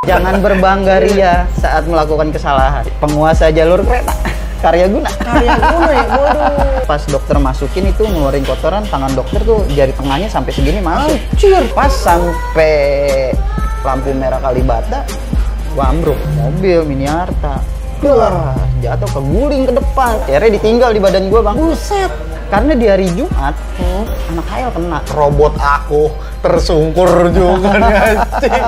Jangan berbangga ria saat melakukan kesalahan. Penguasa jalur kereta. Karya guna ya, waduh. Pas dokter masukin itu ngeluarin kotoran, tangan dokter tuh jari tengahnya sampai segini masuk. Anjir. Pas sampai lampu merah Kalibata, gua ambruk mobil Miniarta. Wah, jatuh keguling ke depan. Akhirnya ditinggal di badan gua, Bang. Buset. Karena di hari Jumat, anak Hayal kena. Robot aku tersungkur juga nih anjing.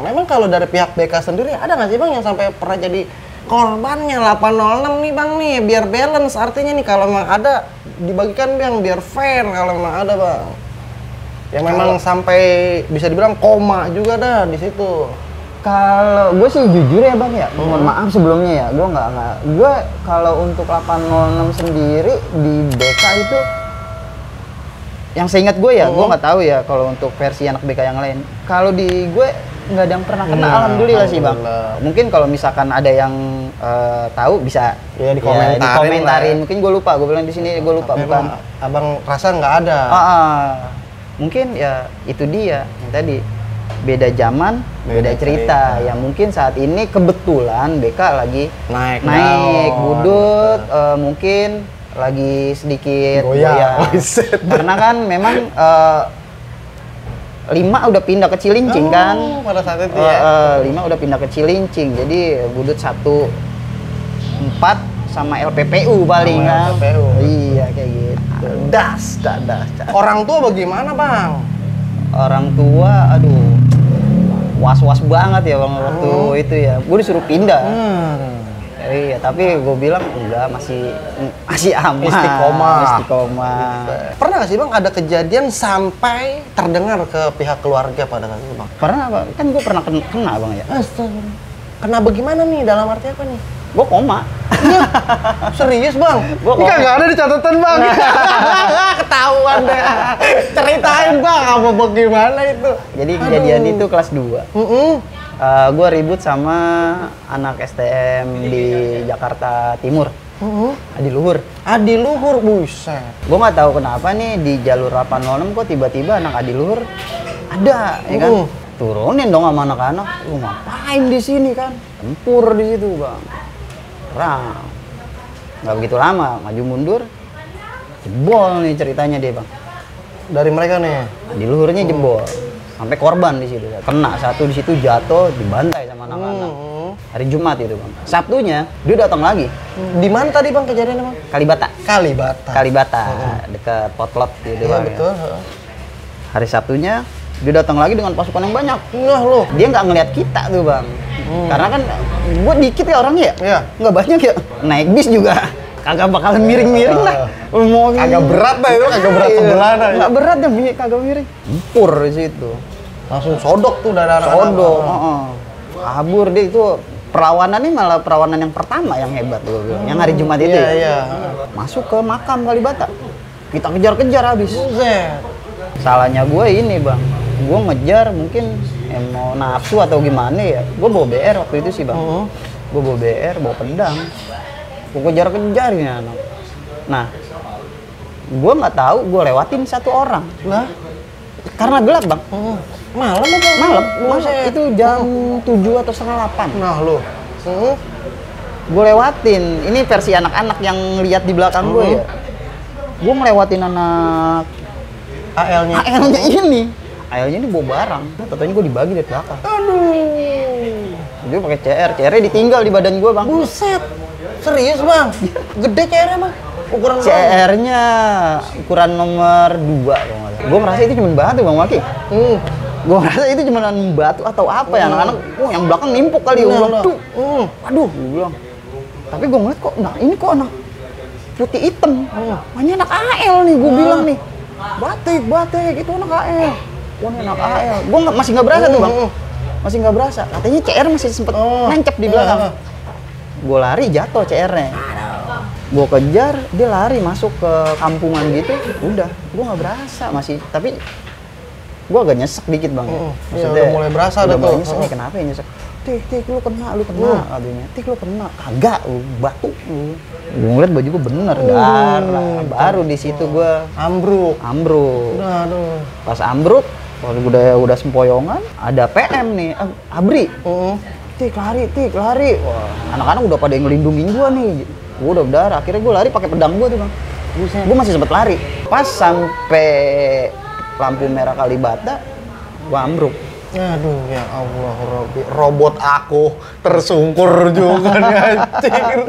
Memang kalau dari pihak BK sendiri ada nggak sih Bang yang sampai pernah jadi korbannya 806 nih Bang nih, biar balance artinya nih kalau memang ada dibagikan Bang biar fair kalau memang ada Bang. Yang memang sampai bisa dibilang koma juga dah di situ. Kalau gue sih jujur ya Bang ya, mohon maaf sebelumnya ya, gue kalau untuk 806 sendiri di BK itu yang seingat gue ya, gue nggak tahu ya kalau untuk versi anak BK yang lain. Kalau di gue nggak ada yang pernah kena, alhamdulillah sih Bang. Mungkin kalau misalkan ada yang tahu bisa ya dikomentarin. Mungkin gue lupa, gue bilang di sini gue lupa. Bukan abang rasa nggak ada. Mungkin ya itu dia yang tadi beda zaman, beda cerita. Ya mungkin saat ini kebetulan BK lagi naik budut, mungkin lagi sedikit goyang. Karena kan memang 5 udah pindah ke Cilincing kan. Pada saat itu ya. 5 udah pindah ke Cilincing. Jadi budut 1 4 sama LPPU paling kan. LPPU. Iya kayak gitu. Das. Orang tua bagaimana Bang? Orang tua aduh was-was banget ya Bang waktu itu ya. Gue disuruh pindah. Iya, tapi gue bilang enggak, masih aman. Istiqomah. Pernah nggak sih Bang ada kejadian sampai terdengar ke pihak keluarga pada saat itu Bang? Pernah Bang, kan gue pernah kena Bang ya. Astaga. Kena bagaimana nih, dalam arti apa nih? Gue koma. Iya. Serius Bang? Gue koma. Nggak ada di catatan Bang. Ketahuan deh. Ceritain Bang, apa bagaimana itu? Jadi kejadian itu kelas 2. Gue ribut sama anak STM di Jakarta Timur. Adiluhur, buset. Gue nggak tahu kenapa nih di jalur 806 kok tiba-tiba anak Adiluhur ada, ya kan? Turunin dong sama anak-anak. Lu ngapain di sini kan? Tempur di situ Bang. Perang. Nggak begitu lama, maju mundur, jebol nih ceritanya dia Bang. Dari mereka nih? Adiluhurnya jebol. Sampai korban di situ, kena satu di situ, jatuh dibantai sama anak-anak. Hari Jumat itu Bang. Sabtunya dia datang lagi. Di mana tadi Bang kejadiannya Bang? Kalibata, dekat Potlot gitu Bang. Betul. Hari Sabtunya dia datang lagi dengan pasukan yang banyak. Nah loh. Dia nggak ngeliat kita tuh Bang. Karena kan gua dikit ya orangnya ya. Iya. Nggak banyak ya. Naik bis juga kagak bakalan miring-miring lah. Kagak berat dah itu, kagak berat sebelah dah. Nggak berat dah, kagak miring. Tempur di situ. Langsung sodok tuh dari anak-anak. Sodok, kabur dia itu. Perlawanannya malah perlawanan yang pertama yang hebat gue bilang. Yang hari Jumat itu ya. Masuk ke makam Kalibata. Kita kejar-kejar habis. Salahnya gue ini Bang. Gue ngejar mungkin mau nafsu atau gimana ya. Gue bawa BR waktu itu sih Bang. Gue bawa BR, bawa pedang. Gue kejar-kejar ini anak. Nah, gue nggak tahu gue lewatin satu orang. Lah? Karena gelap Bang. Malam apa? Malam. Itu jam 7 atau setengah 8. Nah lo. Gue lewatin. Ini versi anak-anak yang lihat di belakang gue ya. Gue ngelewatin anak AL-nya ini. AL-nya ini bawa barang. Tentunya gue dibagi dari belakang. Aduh. Dia pakai CR-nya ditinggal di badan gue Bang. Buset. Serius Bang? Gede CR-nya Bang? Ukuran CR-nya ukuran nomor 2 kalau nggak salah. Gue merasa itu cuma batu Bang Maki. Gue merasa itu cuma batu atau apa ya, anak-anak yang belakang nimpuk kali. Gue bilang, waduh, gue bilang. Tapi gue ngeliat kok, nah ini kok anak putih hitam. Ini anak AL nih, gue bilang nih. Batik, itu anak AL. Wah ini anak AL. Gue masih nggak berasa tuh Bang. Masih nggak berasa. Katanya CR masih sempet nancep di belakang. Gue lari, jatuh CR-nya. Gue kejar, dia lari masuk ke kampungan gitu. Udah, gue nggak berasa masih. Tapi Gua agak nyesek dikit bang. Iya, udah mulai berasa udah dah mulai tuh. nyesek nih, kenapa ya nyesek? Tik lu kena katanya. Tik lu kena, kagak, batu. Gua ngeliat baju gua bener darah. Baru di situ gua Ambruk. ambruk. Aduh. Pas ambruk, kalau udah sempoyongan, ada PM nih, Abri. Tik lari. Wah, anak-anak udah pada ngelindungin gua nih. Gua udah berdarah. Akhirnya gua lari pakai pedang gua tuh bang. Gua masih sempet lari. Pas sampai lampu merah Kalibata, gua ambruk. Aduh, ya Allah, robot aku tersungkur juga nih anjir.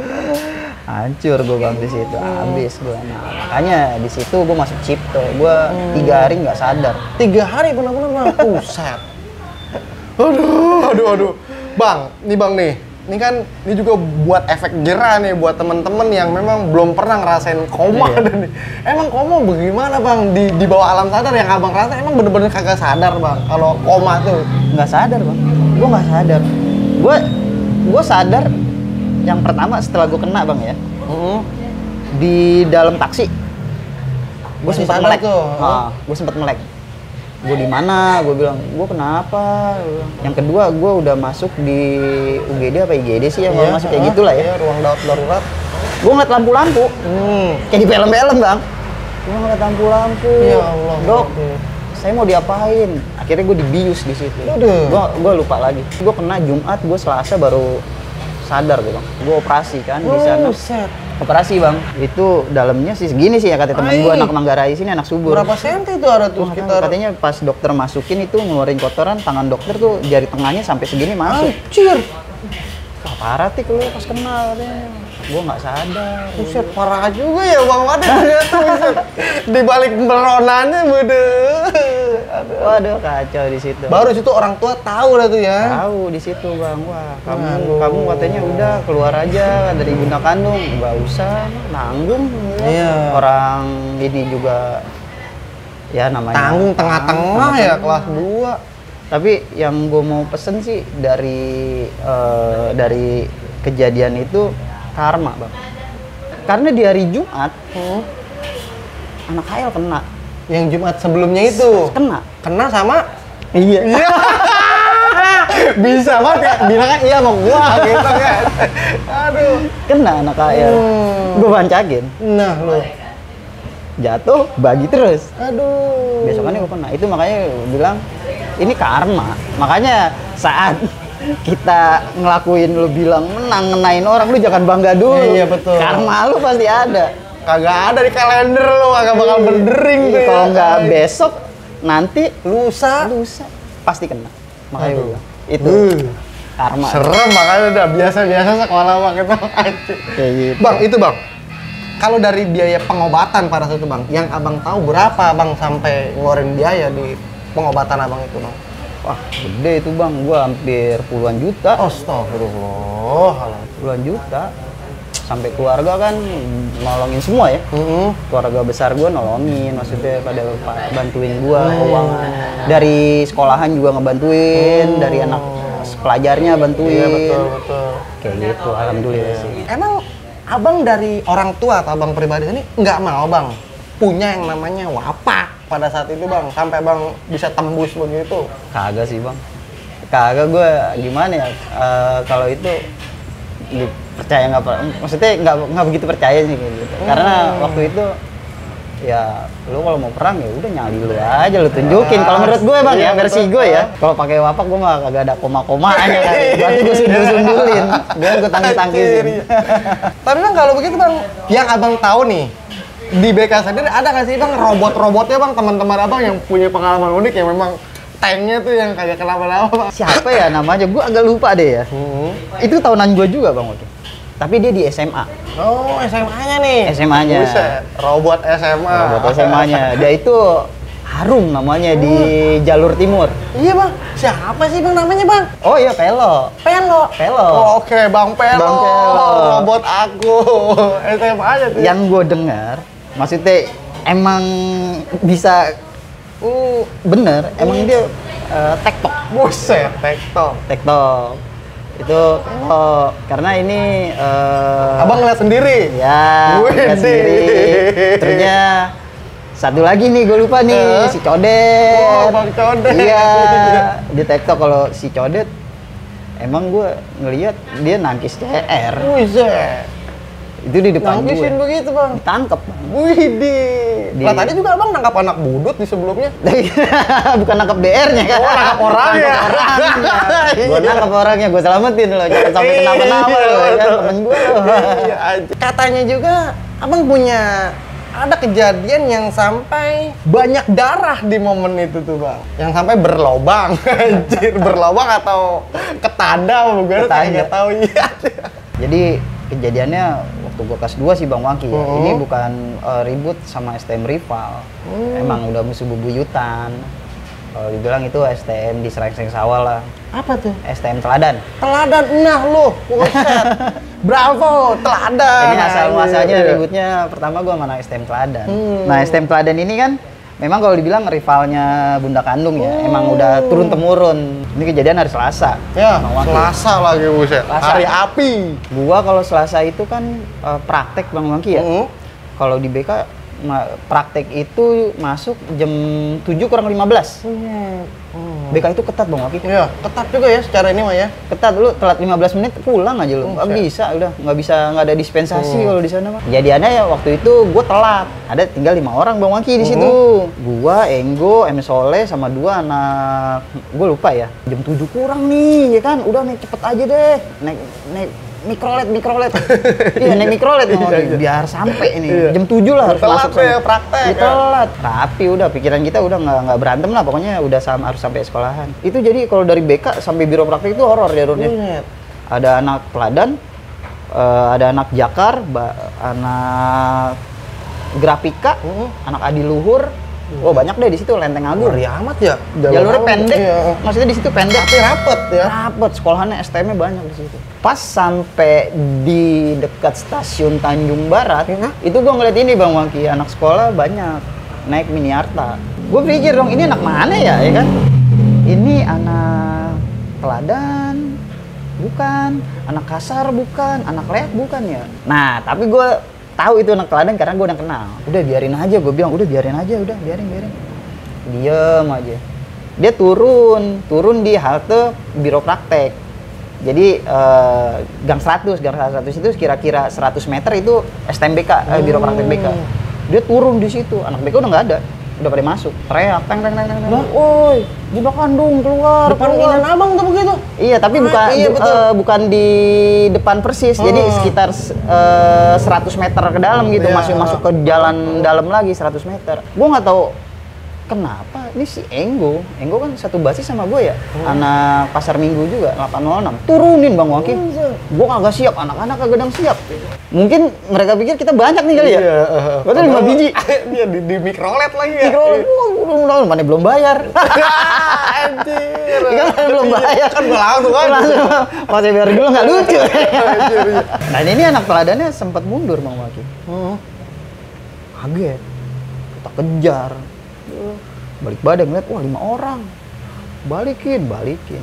Hancur gue bang di situ, habis gue. Nah, makanya di situ gue masuk Cipto. Gue 3 hari nggak sadar. 3 hari benar-benar bang, buset. Aduh. Bang, ini kan ini juga buat efek jerah nih buat temen-temen yang memang belum pernah ngerasain koma. Iya. Emang koma bagaimana bang di bawah alam sadar yang abang rasa emang bener-bener kagak sadar bang kalau koma tuh? Nggak sadar bang, gue nggak sadar. Gue sadar yang pertama setelah gue kena bang ya, di dalam taksi. Gue Masih sempat sadar melek. tuh? Gue sempat melek. Gue di mana? Gue bilang, gue kenapa? Yang kedua, gue udah masuk di UGD apa IGD sih yang masuk kayak gitulah ya. Iya, ruang darurat. Gue ngeliat lampu-lampu, kayak di film-film bang. Gue ngeliat lampu-lampu. Ya Allah. Dok, saya mau diapain? Akhirnya gue dibius di situ. Gue lupa lagi. Gue kena Jumat, gue Selasa baru sadar gue bang. Gue operasi kan di sana. Buset. Operasi bang. Itu dalamnya sih segini sih ya kata temen gue, anak Manggarai sini, anak subur. Berapa senti itu ada tuh sekitar? Katanya pas dokter masukin itu ngeluarin kotoran, tangan dokter tuh jari tengahnya sampai segini masuk. Anjir. Wah parah tik lu pas kena katanya. Gue nggak sadar. Buset, parah juga ya Bang Wade ternyata buset. Di balik meronanya bude. Waduh kacau di situ. Baru situ orang tua tahu lah tuh ya. Tahu di situ bang. Wah kamu katanya udah keluar aja dari bunda kandung. Nggak usah nanggung. Iya. Orang ini juga ya namanya Tanggung tengah-tengah ya kelas 2. Tapi yang gue mau pesen sih dari kejadian itu karma bang. Karena di hari Jumat anak Khael kena. Yang Jumat sebelumnya itu kena sama iya. Bisa banget ya bilang kan iya sama gua gitu kan. Aduh, Kena anak Khael. Gue bancakin. nah lo Jatuh bagi terus. aduh, Besokannya gue kena. Itu makanya gue bilang ini karma. Makanya saat kita ngelakuin lu bilang menang ngenain orang, lu jangan bangga dulu. Iya, betul. Karma lu pasti ada. kagak ada di kalender lo, kagak bakal berdering tuh ya. Kalau nggak besok, nanti lusa pasti kena. Makanya Aduh. gue bilang, itu karma. serem makanya udah biasa-biasa sekolah bang itu Kayak gitu. Bang itu bang, kalau dari biaya pengobatan pada saat itu bang, yang abang tahu berapa bang sampai ngeluarin biaya di pengobatan abang itu bang? Wah gede itu bang, gua hampir puluhan juta. Astagfirullah. Puluhan juta. Sampai keluarga kan nolongin semua ya. Keluarga besar gua nolongin, maksudnya pada bantuin gua uang. Dari sekolahan juga ngebantuin, dari anak pelajarnya bantuin. Iya betul. Kayak gitu, alhamdulillah sih. Emang abang dari orang tua atau abang pribadi ini nggak mau bang punya yang namanya wapak pada saat itu bang, sampai bang bisa tembus begitu? Kagak sih bang, kagak. Gue gimana ya, kalau itu percaya nggak, maksudnya nggak begitu percaya sih kayak gitu. Karena waktu itu ya lu kalau mau perang ya udah nyali lu aja, lu tunjukin. Kalau menurut gue bang ya, versi gue ya, kalau pakai wapak gue mah kagak ada koma-komaannya kan. Berarti gue sundul-sundulin, gue tangkis-tangkisin. Tapi bang kalau begitu bang, yang abang tahu nih di BK sendiri ada nggak sih bang robot-robotnya bang, teman-teman abang yang punya pengalaman unik yang memang tanknya tuh yang kayak kenapa-napa bang? Siapa ya namanya? Gue agak lupa deh ya. Itu tahunan gue juga bang waktu. Tapi dia di SMA. Oh SMA-nya nih. SMA-nya. Buset, robot SMA. Robot SMA-nya. Dia itu Harum namanya di jalur timur. Iya bang. Siapa sih bang namanya bang? Oh iya Pelo. Pelo. Pelo. Oke bang Pelo. Bang Pelo. Robot aku. SMA-nya tuh. Yang gue dengar, maksudnya emang bisa bener, emang dia tektok. Buset, tektok. Tektok. Itu karena ini abang ngeliat sendiri? ya, Wih, lihat sendiri. Terusnya Satu lagi nih gue lupa nih, si Codet. Oh, Bang Codet. Iya, di TikTok kalau si Codet, emang gue ngelihat dia nangkis CR. Buset. Itu di depan gue. Nangkisin begitu, Bang. Ditangkep, Bang. Widih. Lah tadi juga Abang nangkap anak budut di sebelumnya. Bukan nangkep DR-nya kan? Oh, nangkap orangnya. Gue nangkep orangnya, gue selamatin loh. Jangan sampai kenapa-napa loh, ya kan? Temen gue loh. Iya, anjir. Katanya juga Abang punya ada kejadian yang sampai banyak darah di momen itu tuh, Bang. Yang sampai berlobang. Anjir, berlobang atau ketanda bukan? Saya nggak tahu. Iya. Jadi kejadiannya waktu gue kelas 2 sih Bang Waki ya. Ini bukan ribut sama STM rival. Emang udah musuh bebuyutan. Kalau dibilang itu STM di Serengseng Sawah lah. Apa tuh? STM Teladan. Teladan, nah lu, buset. Bravo, Teladan. Ini asal-muasalnya ributnya pertama gue sama anak STM Teladan. Nah STM Teladan ini kan memang kalau dibilang rivalnya Bunda Kandung ya. Emang udah turun-temurun. Ini kejadian hari Selasa. Ya, Selasa lagi buset. Selasa. Hari api. Gua kalau Selasa itu kan praktek Bang Wangki ya. Kalau di BK praktek itu masuk jam 7 kurang 15. BK itu ketat Bang Waki. Iya, ketat juga ya secara ini mah ya. Ketat, lu telat 15 menit pulang aja lu. Nggak bisa, udah nggak ada dispensasi kalau di sana mah. Kejadiannya ya waktu itu gua telat. Ada tinggal 5 orang Bang Waki di situ. Gua, Enggo, M Soleh sama 2 anak, gua lupa ya. Jam 7 kurang nih, ya kan? Udah naik cepet aja deh. Naik mikrolet. Iya, naik mikrolet biar sampai ini. Jam 7 lah harus masuk ya praktek. Telat. Tapi udah pikiran kita udah nggak berantem lah, pokoknya udah harus sampai sekolahan. Itu jadi kalau dari BK sampai biro praktek itu horor jalurnya. Ada anak Teladan, ada anak Jakar, anak Grafika, anak Adiluhur. Oh banyak deh di situ, Lenteng Agung. Ngeri amat ya. Jalurnya pendek, maksudnya di situ pendek. Tapi rapet ya. Rapet, sekolahannya STM-nya banyak di situ. Pas sampai di dekat stasiun Tanjung Barat, itu gua ngeliat ini Bang Wangki, anak sekolah banyak naik Miniarta. Gue pikir dong, ini anak mana ya kan? Ini anak Teladan, bukan. Anak Kasar, bukan. Anak Leak, bukan ya. Nah, tapi gue tahu itu anak Teladan karena gue udah kenal. Udah biarin aja, gue bilang udah biarin aja, udah biarin. Diem aja. Dia turun di halte biro praktek. Jadi gang 100 itu kira-kira 100 meter itu STMBK, biro praktek BK. Dia turun di situ, anak BK udah nggak ada, udah pada masuk, teriak, teng. Woi, Bunda Kandung keluar. Depan Inan Abang tuh begitu. Iya, tapi bukan di depan persis, jadi sekitar 100 meter ke dalam gitu, masuk ke jalan dalam lagi 100 meter. Gue nggak tahu kenapa, ini si Enggo kan satu basis sama gue ya, anak Pasar Minggu juga, 806. Turunin Bang Wangki, gue kagak siap, anak-anak kagak kadang siap. Mungkin mereka pikir kita banyak nih kali ya, padahal 5 biji. Dia di mikrolet lagi ya? Mikrolet, mana belum bayar. Anjir. Kan belum bayar. Kan gue langsung kan. Masih bayar dulu nggak lucu. Nah ini anak Teladannya sempat mundur Bang Wangki. Kaget, kita kejar. Balik badan ngeliat, wah 5 orang, balikin.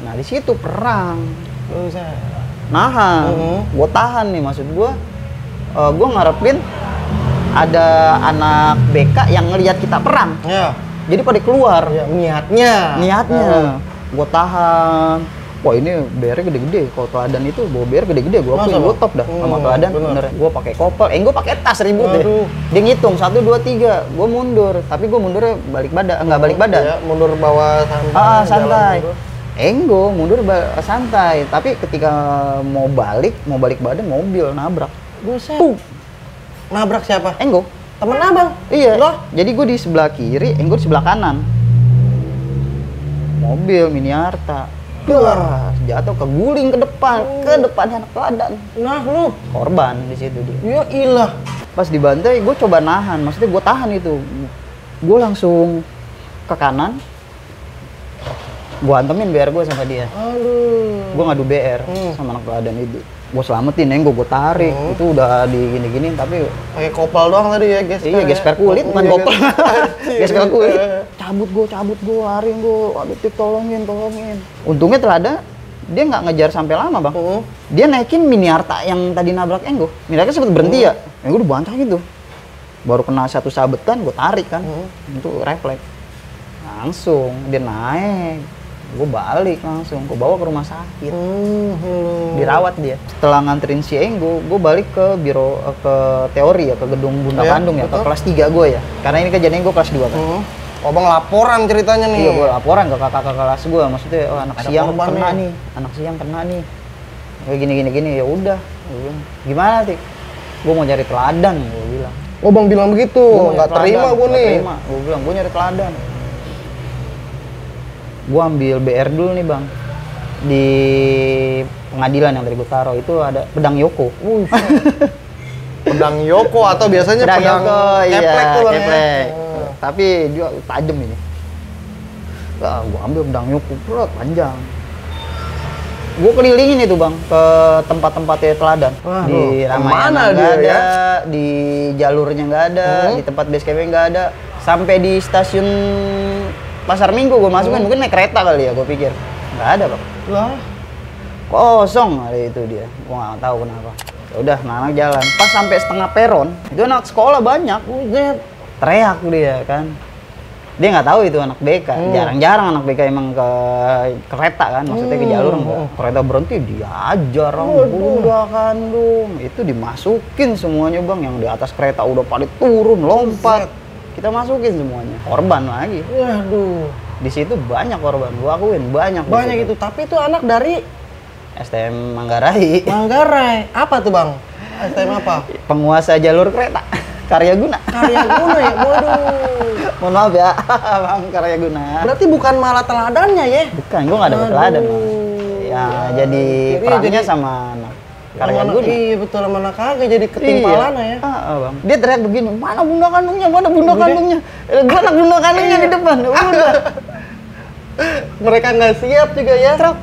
Nah di situ perang, nahan, gue tahan nih, maksud gue ngarepin ada anak BK yang ngelihat kita perang, jadi pada keluar, niatnya, gue tahan. Wah ini BR gede-gede, kalau Teladan itu bawa BR gede-gede, gue top dah sama Teladan, bener. Gue pakai kopel, gue pakai tas ribut deh. Dia ngitung 1, 2, 3, gue mundur, tapi gue mundurnya balik badan, nggak balik badan. Ya, mundur bawa santai. Santai. Enggo mundur santai, tapi ketika mau balik badan mobil nabrak. Buset. Nabrak siapa? Enggo. Temen Abang? Iya. Loh? Jadi gue di sebelah kiri, Enggo di sebelah kanan. Mobil Miniarta. Jatuh keguling ke depannya anak Teladan. Nah lu korban di situ dia. Ya ilah. Pas dibantai gue coba nahan, maksudnya gue tahan itu. Gue langsung ke kanan. Gue antemin BR gue sama dia. Gue ngadu BR sama anak Teladan itu. Gue selamatin, gue tarik. Itu udah digini-gini tapi pakai kopal doang tadi ya, guys. Iya, gesper kulit bukan kopal. Gesper kulit. Cabut gue, lari gue. Aduh, tolongin. Untungnya Teladan dia nggak ngejar sampai lama, Bang. Dia naikin Miniarta yang tadi nabrak Enggo. Miniarta sempat berhenti ya. Enggo udah bantai gitu. Baru kena satu sabetan, gue tarik kan. Itu refleks. Langsung dia naik. Gue balik langsung, gue bawa ke rumah sakit. Dirawat dia. Setelah nganterin si Enggo, gue balik ke biro, ke teori ya, ke gedung Bunda Bandung ya, betul. ke kelas 3 gue ya. Karena ini kejadian gue kelas 2 kan. Oh bang laporan ceritanya nih. Iya, gue laporan ke kakak kelas gue, maksudnya oh, anak Ada siang korban kena nih. nih, anak siang kena nih. Kayak gini, ya udah. Gua bilang, gimana sih? Gue mau nyari teladan, gue bilang. Oh bang bilang begitu, nggak terima gue nih. Gue bilang, gue nyari teladan. Gue ambil BR dulu nih bang, di pengadilan yang tadi gue taruh itu ada pedang Yoko. Pedang Yoko atau biasanya pedang Yoko, keplek tuh bang. keplek. Tapi dia tajam ini. Wah, gue ambil pedang Yoko, bro, panjang. Gue kelilingin itu bang ke tempat-tempatnya teladan. Wah, Di kemana Ramayana dia nggak ada, ya? di jalurnya nggak ada, di tempat base campnya nggak ada. Sampai di stasiun Pasar Minggu gue masukin, mungkin naik kereta kali ya, gue pikir. Nggak ada bang. Lah, Kosong kali itu dia. Gue nggak tahu kenapa. Ya udah, anak jalan. Pas sampai setengah peron, itu anak sekolah banyak. Teriak dia kan. Dia nggak tahu itu anak BK. Jarang-jarang anak BK emang ke kereta kan, maksudnya ke jalur enggak. Kereta berhenti diajar, udah kandung. Itu dimasukin semuanya bang, yang di atas kereta udah pada turun, lompat. Kita masukin semuanya. Korban lagi. waduh. Di situ banyak korban, gua akuin banyak. di Banyak situ. itu, tapi itu anak dari STM Manggarai. Manggarai. Apa tuh bang? STM apa? Penguasa jalur kereta. Karya Guna. Karya Guna ya? Waduh. Mohon maaf ya, Bang Karya Guna. Berarti bukan malah teladannya ya? Bukan, gua nggak dapet teladan. Bang. Ya, jadi Jadi perangnya sama anak Karya Sama- Guna. Iya betul, sama anak kagak jadi ketimpalan ya. Bang. Dia teriak begini, mana bunda kandungnya, mana bunda kandungnya? Gua anak bunda kandungnya di depan, udah. Mereka nggak siap juga ya. Truk.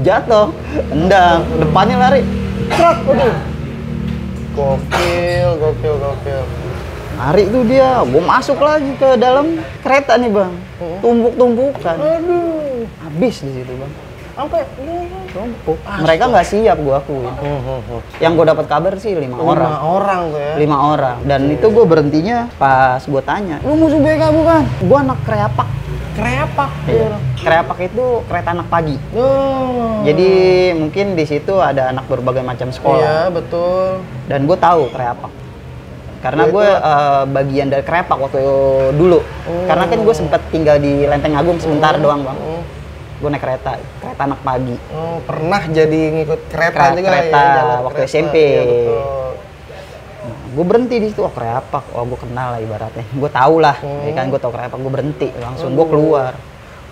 Jatuh, tendang, depannya lari. Truk, waduh. Gokil. Lari tuh dia, gua masuk lagi ke dalam kereta nih bang. Tumpuk-tumpukan. Aduh. Habis di situ bang. Sampai Tumpuk. Mereka nggak siap gua akuin. Yang gue dapat kabar sih 5 orang. 5 orang tuh ya. 5 orang. Dan itu gue berhentinya pas gue tanya, lu musuh BK bukan? Gue anak Kreapak. Kreapak. Kreapak itu kereta anak pagi. Oh. Jadi mungkin di situ ada anak berbagai macam Iya, sekolah. betul. Dan gue tahu Kreapak. Karena Ya, gue bagian dari Kreapak waktu dulu. Karena kan gue sempat tinggal di Lenteng Agung sebentar doang bang. Gue naik kereta anak pagi. Oh, pernah jadi ngikut kereta juga Kereta ya, jalur waktu kereta. SMP. Iya, betul. Gue berhenti di situ, oh Kreapak, oh gue kenal lah ibaratnya, gue tahu lah, ya kan gue tahu Kreapak, gue berhenti langsung, gue keluar,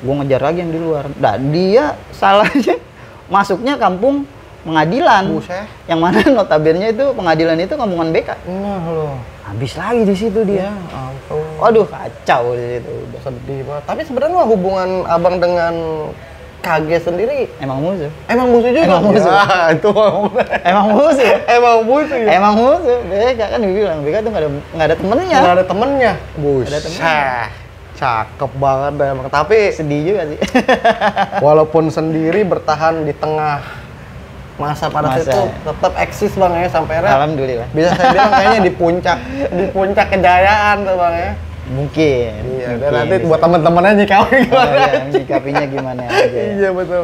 gue ngejar lagi yang di luar. Nah dia salahnya masuknya kampung pengadilan, Buset. yang mana notabene itu pengadilan itu kampungan BK. Nah lo. Habis lagi di situ dia. Ya ampun. Waduh kacau di situ. Udah. Sedih banget. Tapi sebenarnya hubungan abang dengan KG sendiri Emang musuh. emang musuh juga. Emang musuh. Ya, itu Emang musuh. emang musuh ya. Emang musuh. BK kan dibilang BK tuh nggak ada temennya. Nggak ada temennya. Ada temennya. Cakep banget dah emang. Tapi Sedih juga sih. walaupun sendiri bertahan di tengah masa pada Masa. itu tetap eksis bang ya sampai akhirnya Alhamdulillah. bisa saya bilang kayaknya di puncak kejayaan tuh bang ya. Mungkin. Iya, dan mungkin nanti bisa. buat teman-temannya nyikapi Oh, gimana. iya, nyikapinya gimana aja. Iya betul.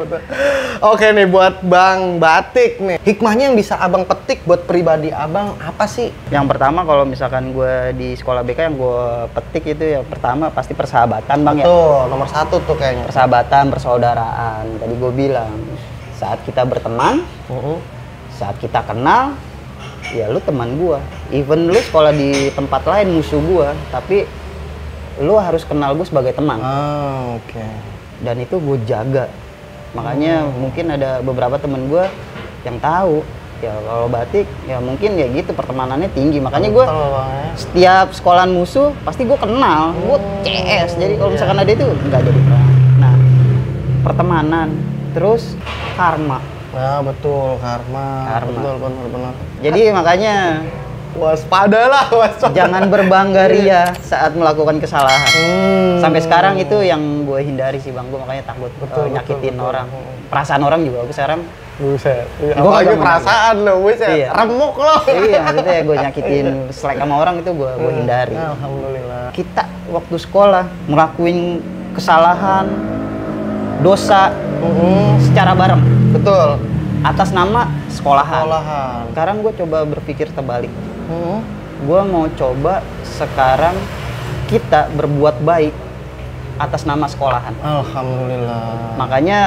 Oke nih buat Bang Batik nih, hikmahnya yang bisa abang petik buat pribadi abang apa sih? Yang pertama kalau misalkan gue di sekolah BK yang gue petik itu ya pertama pasti persahabatan bang ya. Betul, nomor 1 tuh kayaknya. Persahabatan, persaudaraan. Tadi gue bilang saat kita berteman, saat kita kenal, ya lu teman gue. Even lu sekolah di tempat lain musuh gue, tapi lu harus kenal gue sebagai teman. Ah, oke. Dan itu gue jaga. Makanya mungkin ada beberapa temen gue yang tahu ya kalau Batik ya mungkin ya gitu pertemanannya tinggi. Makanya gue Betul, Bang, ya. setiap sekolahan musuh pasti gue kenal, gue CS. Jadi kalau misalkan ada itu nggak jadi perang. Nah, pertemanan, terus karma. Nah, betul, karma. Karma. Betul, benar. Jadi makanya Waspadalah, waspada. Jangan berbangga ria saat melakukan kesalahan. Sampai sekarang itu yang gue hindari sih bang, gue makanya takut nyakitin orang. Perasaan orang juga gue sekarang. Buset. Gue Apalagi perasaan lo, buset. Iya. Remuk lo. Iya, maksudnya gue nyakitin selek sama orang itu gue hindari. Alhamdulillah. Kita waktu sekolah ngelakuin kesalahan, dosa secara bareng. Betul. Atas nama sekolahan. Sekarang gue coba berpikir terbalik. Gue mau coba sekarang kita berbuat baik atas nama sekolahan. Alhamdulillah. Makanya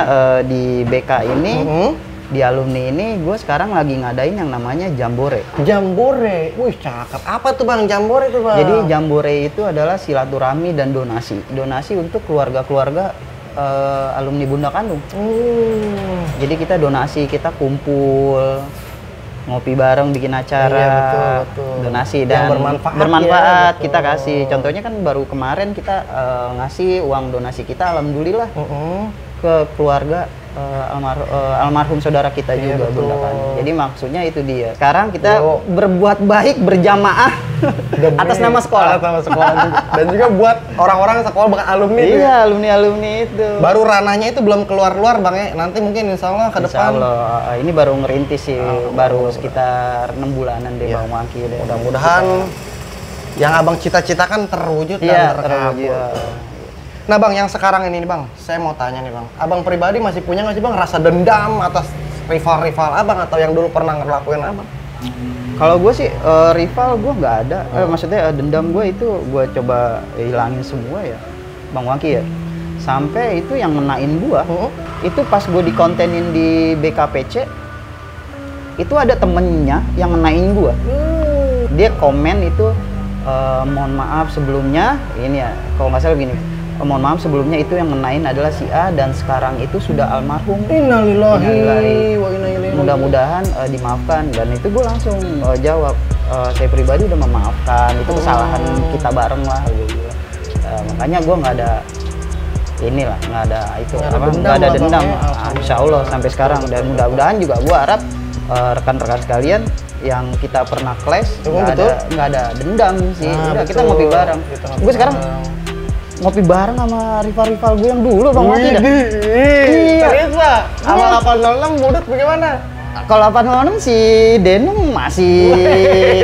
di BK ini, di alumni ini, gue sekarang lagi ngadain yang namanya Jambore. Jambore, wih cakep. Apa tuh bang Jambore tuh bang? Jadi Jambore itu adalah silaturahmi dan donasi. Donasi untuk keluarga-keluarga alumni Bunda Kandung. Jadi kita donasi, kita kumpul, ngopi bareng, bikin acara, iya, betul. donasi Yang dan bermanfaat ya, kita kasih. Contohnya kan baru kemarin kita ngasih uang donasi kita, alhamdulillah ke keluarga almarhum saudara kita juga Bunda Kandung. Jadi maksudnya itu dia. Sekarang kita berbuat baik berjamaah atas nama sekolah. Atas nama sekolah juga. Dan juga buat orang-orang sekolah bahkan alumni. Iya, alumni itu. Baru ranahnya itu belum keluar-keluar bang ya. Nanti mungkin insya Allah ke depan. Insya Allah. Ini baru ngerintis sih, baru sekitar 6 bulanan deh Bang Waki. Mudah-mudahan yang abang cita-citakan terwujud dan terkabul. Nah bang, yang sekarang ini nih bang, saya mau tanya nih bang, abang pribadi masih punya nggak sih bang rasa dendam atas rival-rival abang atau yang dulu pernah ngelakuin abang? Kalau gue sih rival gue nggak ada, maksudnya dendam gue itu gue coba hilangin semua ya, Bang Waki ya. Sampai itu yang ngenain gue, itu pas gue dikontenin di BKPC, itu ada temennya yang ngenain gue. Dia komen itu, mohon maaf sebelumnya, ini ya, kalau nggak salah gini. Mohon maaf sebelumnya itu yang ngenain adalah si A dan sekarang itu sudah almarhum. Innalillahi wa inna ilaihi. Mudah-mudahan dimaafkan, dan itu gue langsung jawab, saya pribadi udah memaafkan, itu kesalahan kita bareng lah gitu. Makanya gue nggak ada inilah, nggak ada itu nggak ada dendam, insya Allah sampai sekarang. Dan mudah-mudahan juga gue harap rekan-rekan sekalian yang kita pernah clash nggak ada dendam sih. Udah kita ngopi bareng. Gue sekarang ngopi bareng sama rival-rival gue yang dulu Bang Waki dah. Iya. Sama 806 Budut bagaimana? Kalau 806 si Denung masih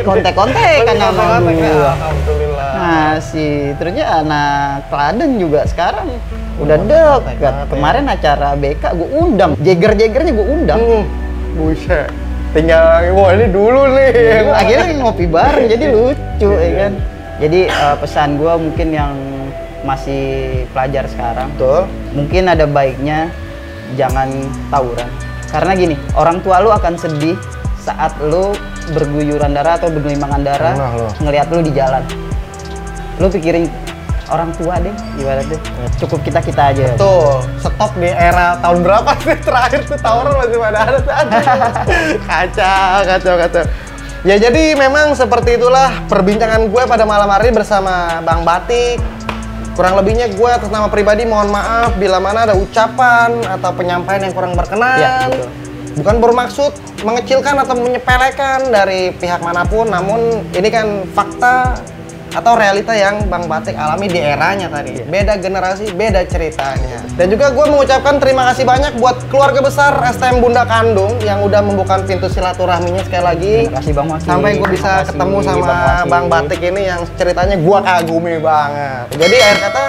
kontek-kontekan sama gue. Alhamdulillah. Masih. Terusnya anak Kladen juga sekarang udah dekat. Kemarin acara BK gue undang. Jeger-jegernya gue undang. Buset. Tinggal, wah ini dulu nih. Akhirnya ngopi bareng jadi lucu ya kan. Jadi pesan gue mungkin yang masih pelajar sekarang, mungkin ada baiknya jangan tawuran. Karena gini, orang tua lu akan sedih saat lu berguyuran darah atau bergelimbangan darah ngelihat lu di jalan. Lu pikirin orang tua deh, ibaratnya. Cukup kita aja. Tuh, stop di era tahun berapa sih terakhir tuh tawuran masih pada ada saat. Kacau. Ya jadi memang seperti itulah perbincangan gue pada malam hari bersama Bang Batik. Kurang lebihnya gue atas nama pribadi mohon maaf bila mana ada ucapan atau penyampaian yang kurang berkenan. Ya, bukan bermaksud mengecilkan atau menyepelekan dari pihak manapun, namun ini kan fakta atau realita yang Bang Batik alami di eranya tadi. Beda generasi, beda ceritanya. Dan juga gue mengucapkan terima kasih banyak buat keluarga besar STM Bunda Kandung yang udah membuka pintu silaturahminya sekali lagi. Terima kasih Bang Waki. Sampai gue bisa ketemu sama Bang Batik ini yang ceritanya gue kagumi banget. Jadi akhir kata,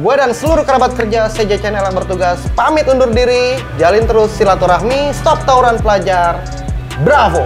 gue dan seluruh kerabat kerja CJ Channel yang bertugas pamit undur diri. Jalin terus silaturahmi, stop tawuran pelajar. Bravo!